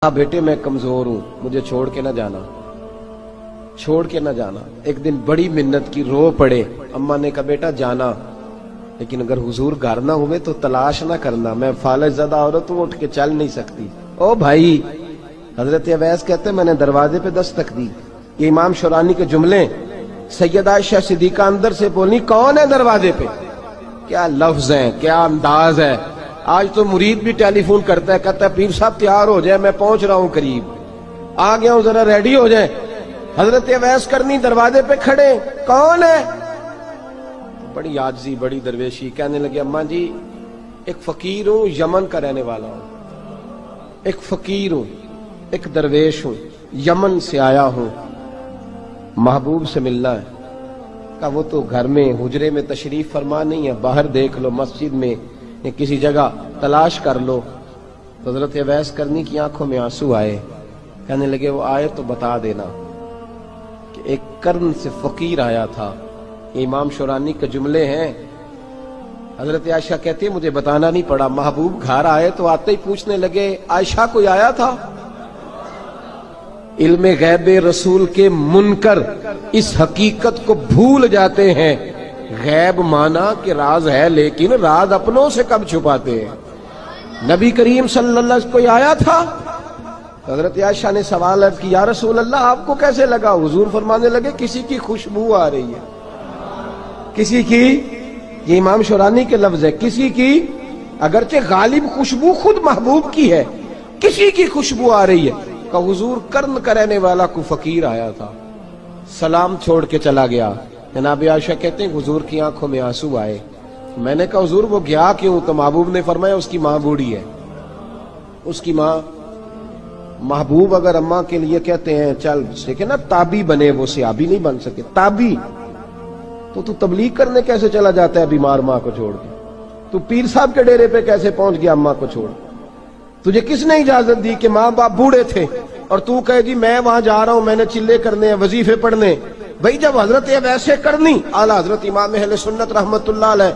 ہاں بیٹے میں کمزور ہوں، مجھے چھوڑ کے نہ جانا، چھوڑ کے نہ جانا۔ ایک دن بڑی منت کی، رو پڑے۔ اماں نے کہا بیٹا جانا، لیکن اگر حضور گھر نہ ہوئے تو تلاش نہ کرنا، میں فالج زدہ عورت ہوں، اٹھ کے چل نہیں سکتی۔ او بھائی، حضرت اویس کہتے ہیں میں نے دروازے پہ دستک دی۔ یہ امام شورانی کے جملے، سیدہ عائشہ صدیقہ اندر سے بولی کون ہے دروازے پہ؟ کیا لفظ ہیں، کیا انداز ہے۔ آج تو مرید بھی ٹیلی فون کرتا ہے، کہتا ہے پیر صاحب تیار ہو جائے، میں پہنچ رہا ہوں، قریب آ گیا ہوں، ذرا ریڈی ہو جائے۔ حضرت اویس کرنی دروازے پہ کھڑے، کون ہے؟ بڑی عاجزی، بڑی درویشی، کہنے لگے اماں جی ایک فقیر ہوں، یمن کا رہنے والا ہوں، ایک فقیر ہوں، ایک درویش ہوں، یمن سے آیا ہوں، محبوب سے ملنا ہے۔ کہا وہ تو گھر میں حجرے میں تشریف فرما نہیں ہے، باہر دیکھ لو، مسجد میں یا کسی جگہ تلاش کر لو۔ تو حضرت اویس کرنی کی آنکھوں میں آنسو آئے، کہنے لگے وہ آئے تو بتا دینا کہ ایک کرن سے فقیر آیا تھا۔ یہ امام شورانی کے جملے ہیں۔ حضرت عائشہ کہتی ہے مجھے بتانا نہیں پڑا، محبوب گھر آئے تو آتے ہی پوچھنے لگے عائشہ کوئی آیا تھا؟ علم غیب رسول کے منکر اس حقیقت کو بھول جاتے ہیں۔ غیب مانا کہ راز ہے، لیکن راز اپنوں سے کب چھپاتے ہیں۔ نبی کریم صلی اللہ علیہ وسلم کوئی آیا تھا؟ حضرت عائشہ نے سوال عرض کیا یا رسول اللہ آپ کو کیسے لگا؟ حضور فرمانے لگے کسی کی خوشبو آ رہی ہے، کسی کی، یہ امام شورانی کے لفظ ہے، کسی کی، اگرچہ غالب خوشبو خود محبوب کی ہے، کسی کی خوشبو آ رہی ہے۔ کہ حضور کرن کا رہنے والا کو فقیر آیا تھا، سلام چھوڑ کے چلا گیا۔ جناب عائشہ کہتے ہیں حضور کی آنکھوں میں آنسو آئے۔ میں نے کہا حضور وہ گیا کیوں؟ تو محبوب نے فرمایا اس کی ماں بوڑھی ہے، اس کی ماں۔ محبوب اگر اماں کے لیے کہتے ہیں چل دیکھیں نا تابی بنے، وہ صحابی نہیں بن سکے، تابی، تو تبلیغ کرنے کیسے چلا جاتا ہے بیمار ماں کو چھوڑ کے؟ تو پیر صاحب کے ڈیرے پہ کیسے پہنچ گیا اماں کو چھوڑ؟ تجھے کس نے اجازت دی کہ ماں باپ بوڑھے تھے اور تو کہے جی میں وہاں جا رہا ہوں، میں نے چلے کرنے ہیں، وظیفے پڑھنے؟ بھئی جب حضرت ویسے کرنی، اعلیٰ حضرت امام اہل سنت رحمت اللہ علیہ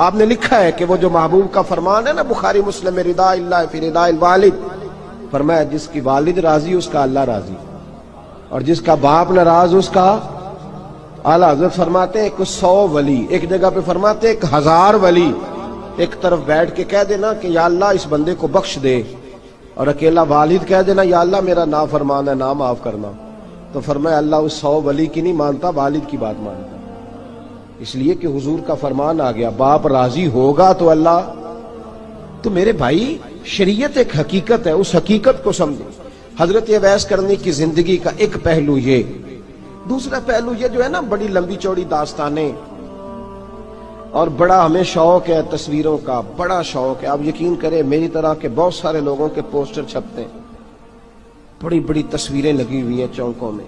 آپ نے لکھا ہے کہ وہ جو محبوب کا فرمان ہے نا بخاری مسلم میں، رضا اللہ فی رضا الوالد، فرمایا جس کی والد راضی اس کا اللہ راضی، اور جس کا باپ ناراض اس کا۔ اعلیٰ حضرت فرماتے ہیں ایک 100 ولی، ایک جگہ پہ فرماتے ہیں 1000 ولی ایک طرف بیٹھ کے کہہ دینا کہ یا اللہ اس بندے کو بخش دے، اور اکیلا والد کہہ دینا یا اللہ میرا نافرمان ہے، نہ معاف کرنا، تو فرمایا اللہ اس 100 ولی کی نہیں مانتا، والد کی بات مانتا، اس لیے کہ حضور کا فرمان آ گیا باپ راضی ہوگا تو اللہ۔ تو میرے بھائی شریعت ایک حقیقت ہے، اس حقیقت کو سمجھو۔ حضرت اویس کرنی کی زندگی کا ایک پہلو یہ، دوسرا پہلو یہ جو ہے نا بڑی لمبی چوڑی داستانیں، اور بڑا ہمیں شوق ہے تصویروں کا، بڑا شوق ہے۔ آپ یقین کریں میری طرح کے بہت سارے لوگوں کے پوسٹر چھپتے ہیں، بڑی بڑی تصویریں لگی ہوئی ہیں چوکوں میں۔